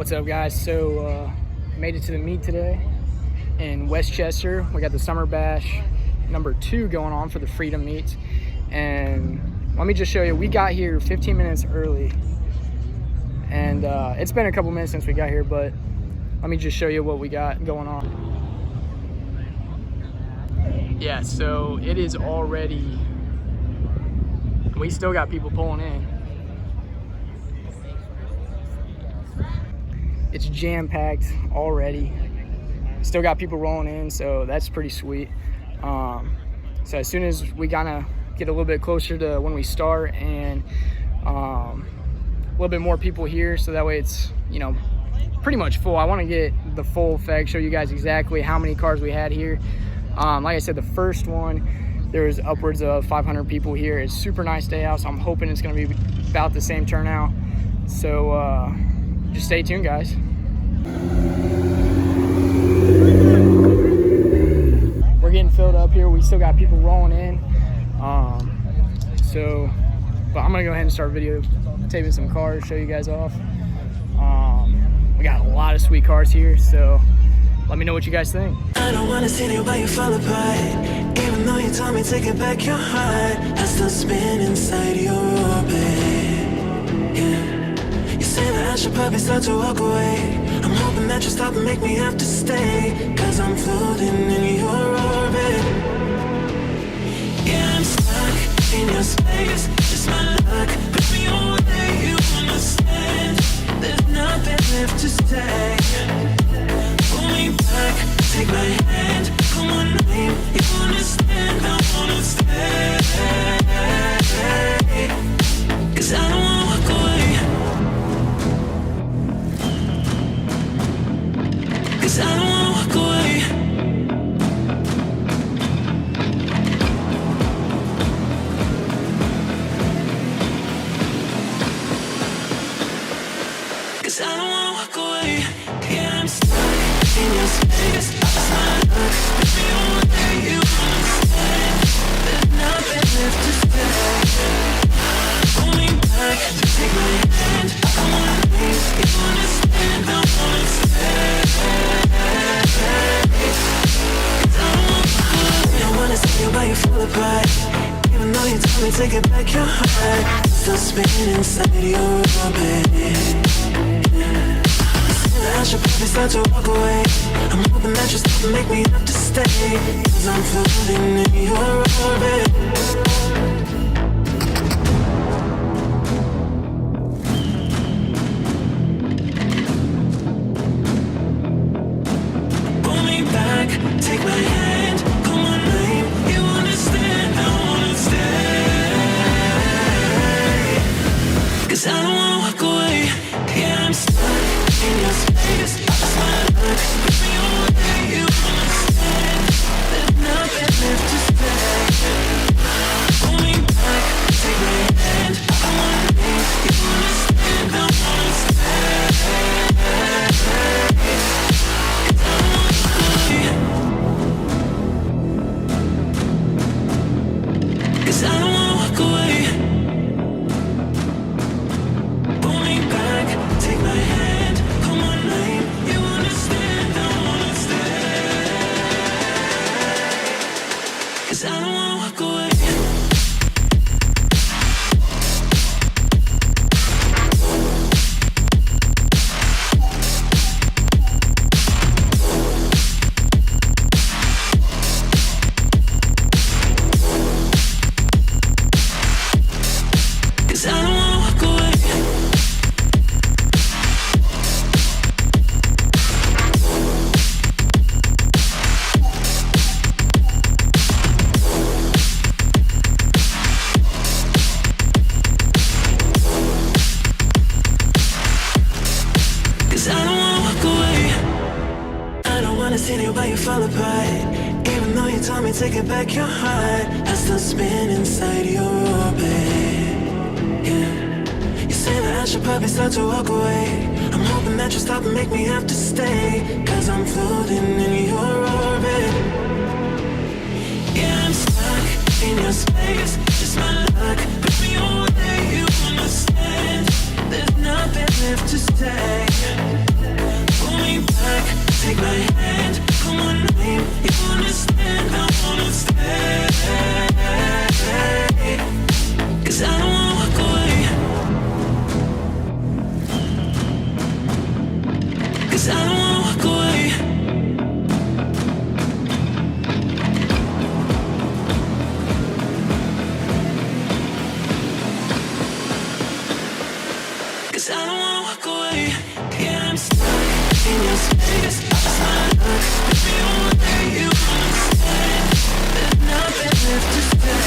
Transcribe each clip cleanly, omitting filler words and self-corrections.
What's up, guys? So made it to the meet today in Westchester. We got the Summer Bash number 2 going on for the Freedom Meet, and let me just show you, we got here 15 minutes early, and it's been a couple minutes since we got here, but let me just show you what we got going on. Yeah, so it is already, we still got people pulling in. It's jam-packed already. Still got people rolling in, so that's pretty sweet. So as soon as we kind of get a little bit closer to when we start and a little bit more people here, so that way it's, you know, pretty much full. I want to get the full effect, show you guys exactly how many cars we had here. Like I said, the first one, there was upwards of 500 people here. It's super nice day out, so I'm hoping it's going to be about the same turnout. So just stay tuned, guys. We're getting filled up here. We still got people rolling in. But I'm going to go ahead and start videotaping some cars, show you guys off. We got a lot of sweet cars here, so let me know what you guys think. I don't wanna see you while you fall apart. Even though you told me to get back your heart, I still spin inside your orbit. Yeah. You say that I should probably start to walk away. I'm hoping that you stop and make me have to stay, 'cause I'm floating in your orbit. Yeah, I'm stuck in your space. Just my luck, put me away. You understand? There's nothing left to say. Pull me back, take my hand, call my name. You understand, I wanna stay. 'Cause I don't wanna walk away. 'Cause I don't wanna walk away. 'Cause I don't wanna walk away. Yeah, I'm stuck in your space. It's my luck, put me away. You understand? There's nothing left to say. Pull me back, take my hand, I wanna leave. You understand? I wanna stay. 'Cause I don't wanna walk away. I wanna see you while you fall apart. Even though you told me to get back your heart, still spinning inside your orbit. I should probably start to walk away. I'm hoping that you stop and make me have to stay, 'cause I'm floating in your orbit. Pull me back, take my hand, call my name. You understand, I wanna stay. 'Cause I don't wanna walk away. Yeah, I'm stuck in your space. It's my luck, put me away. You understand? There's nothing left to say. Pull me back, take my hand, I wanna leave. You understand? I wanna stay. 'Cause I don't wanna walk away. 'Cause I don't wanna walk away. Pull me back, take my hand, call my name. You understand, I wanna stay. 'Cause I don't wanna walk away. Cause I don't wanna walk away. Cause I don't wanna walk away. I don't wanna see you while you fall apart. Even though you told me to get back your heart, I still spin inside your orbit. Yeah. You say that I should probably start to walk away. I'm hoping that you stop and make me have to stay, 'cause I'm floating in your orbit. Yeah, I'm stuck in your space. Just my luck, put me away. You understand? There's nothing left to say. 'Cause I don't wanna walk away. 'Cause I don't wanna walk away. Yeah, I'm stuck in your space. It's my luck. Baby, only you understand. There's nothing left to say.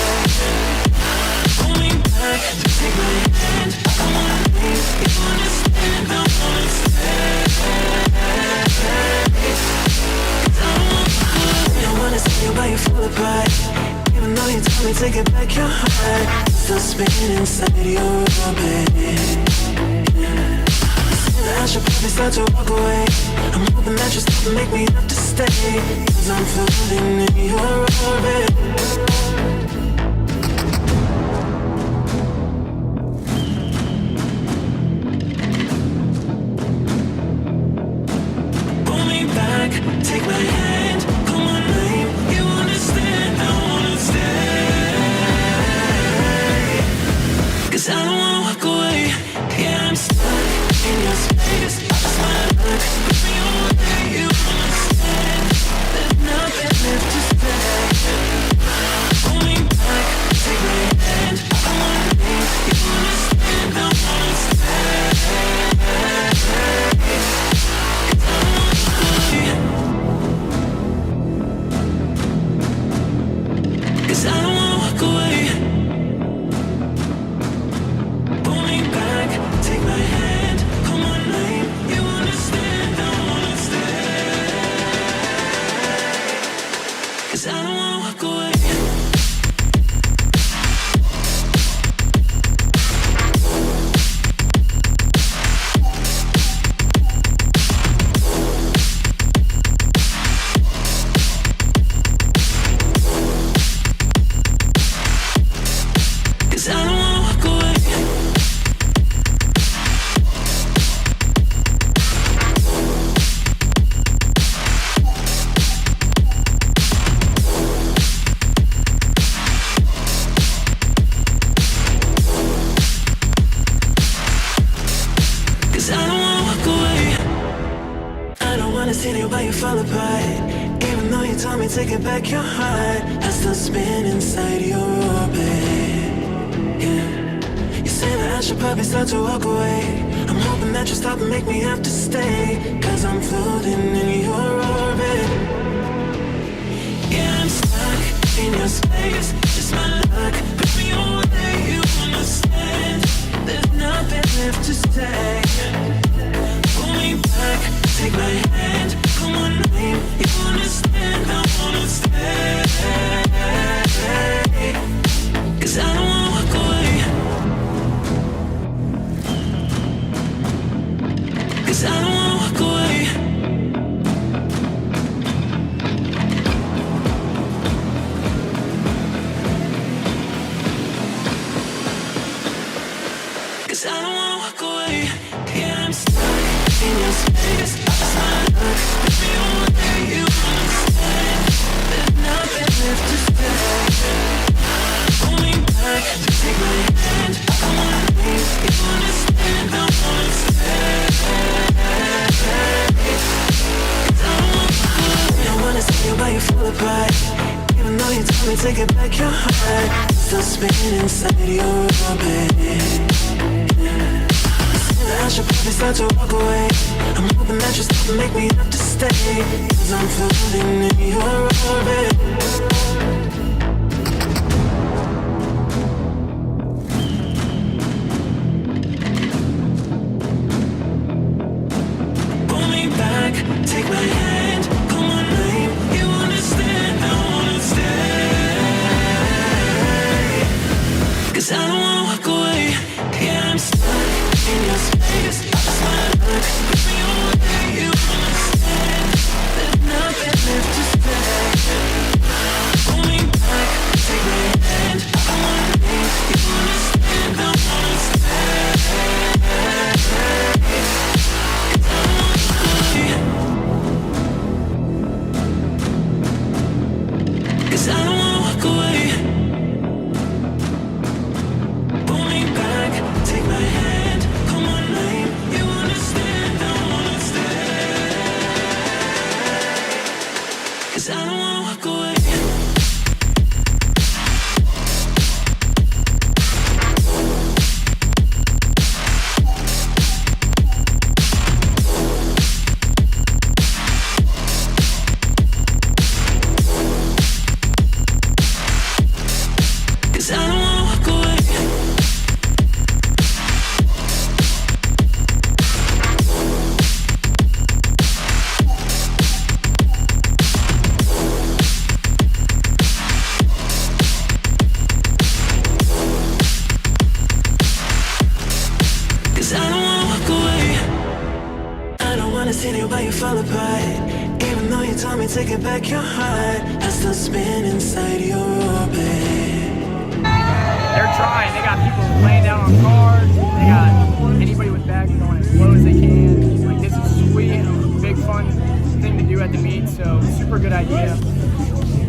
Pull me back, take my hand. I wanna leave, you understand. I wanna stay. 'Cause I don't wanna walk away. I wanna see you while you fall apart. Even though you told me to get back your heart, still spinning inside your orbit. I should probably start to walk away. I'm hoping that you stop and make me have to stay. 'Cause I'm floating in your orbit. Pull me back, take my hand, call my name. You understand, I wanna stay. 'Cause I don't wanna walk away. Yeah, I'm stuck in your space. It's my luck. Baby, only you understand. There's nothing left to say. Pull me back, take my hand. I wanna leave. You understand. I wanna stay. 'Cause I don't wanna walk away. 'Cause I don't wanna walk away. Pull me back, take my hand, call my name. You understand, I wanna stay. 'Cause I don't wanna walk away. Cause I don't wanna walk away. Cause I don't wanna walk away. I don't wanna see you while you fall apart. Even though you told me to get back your heart, I still spin inside your orbit. Yeah. You say that I should probably start to walk away. I'm hoping that you stop and make me have to stay. 'Cause I'm floating in your orbit. Yeah, I'm stuck in your space. Just my luck. Baby, only you understand. There's nothing left to say. Pull me back, take my hand, call my name. You understand, I wanna stay. 'Cause I don't wanna walk away. 'Cause I don't wanna walk away. 'Cause I don't wanna walk away. Yeah, I'm stuck in your space. It's my luck. Baby, only you understand. There's nothing left to say. Pull me back, take my hand. I wanna leave. You understand, I wanna stay. 'Cause I don't wanna walk away. I wanna see you while you fall apart. Even though you told me to get back your heart, still spinning inside your orbit. I should probably start to walk away. I'm hoping that you stop and make me have to stay. 'Cause I'm floating in your orbit. Pull me back, take my hand, call my name. You understand, I wanna stay. 'Cause I don't wanna walk away. Yeah, I'm stuck in your space. It's my luck. Baby, only you understand. There's nothing left to say. Pull me back, take my hand. I wanna leave. You understand, I wanna stay. 'Cause I don't wanna walk away. 'Cause I don't wanna walk away. Pull me back, take my hand, call my name. You understand, I wanna see you, but you fall apart. Even though you told me take it back your heart, I still spin inside your orbit. They're trying. They got people laying down on cars. They got anybody with bags going as slow as they can. Like, this is sweet, big fun thing to do at the meet. So super good idea.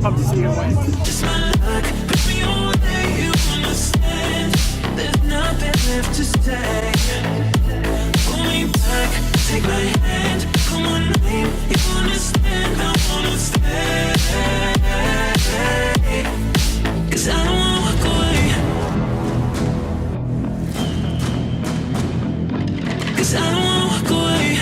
Pumped to see who wins. Just my luck, baby, you're where you understand. There's nothing left to say. Pull me back, take my hand. Come on, name, you understand. I wanna stay. 'Cause I don't wanna walk away. 'Cause I don't wanna walk away.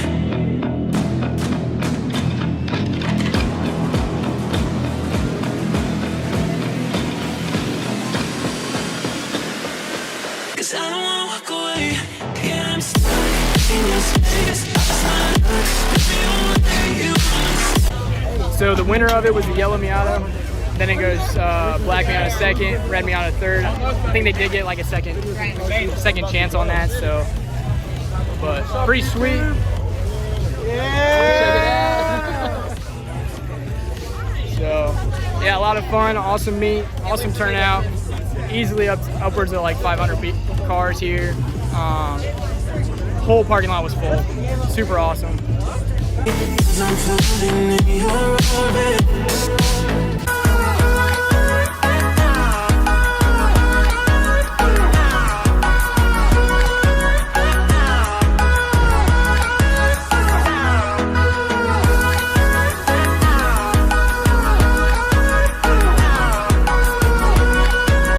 'Cause I don't wanna walk away. Yeah, I'm stuck in your space. It's my luck, baby, you're where you understand. So the winner of it was the yellow Miata. Then it goes black Miata second, red Miata third. I think they did get like a second chance on that. So, but pretty sweet. Yeah. So, yeah, a lot of fun, awesome meet, awesome turnout. Easily upwards of like 500 cars here. Whole parking lot was full. Super awesome. 'Cause I'm floating in your orbit.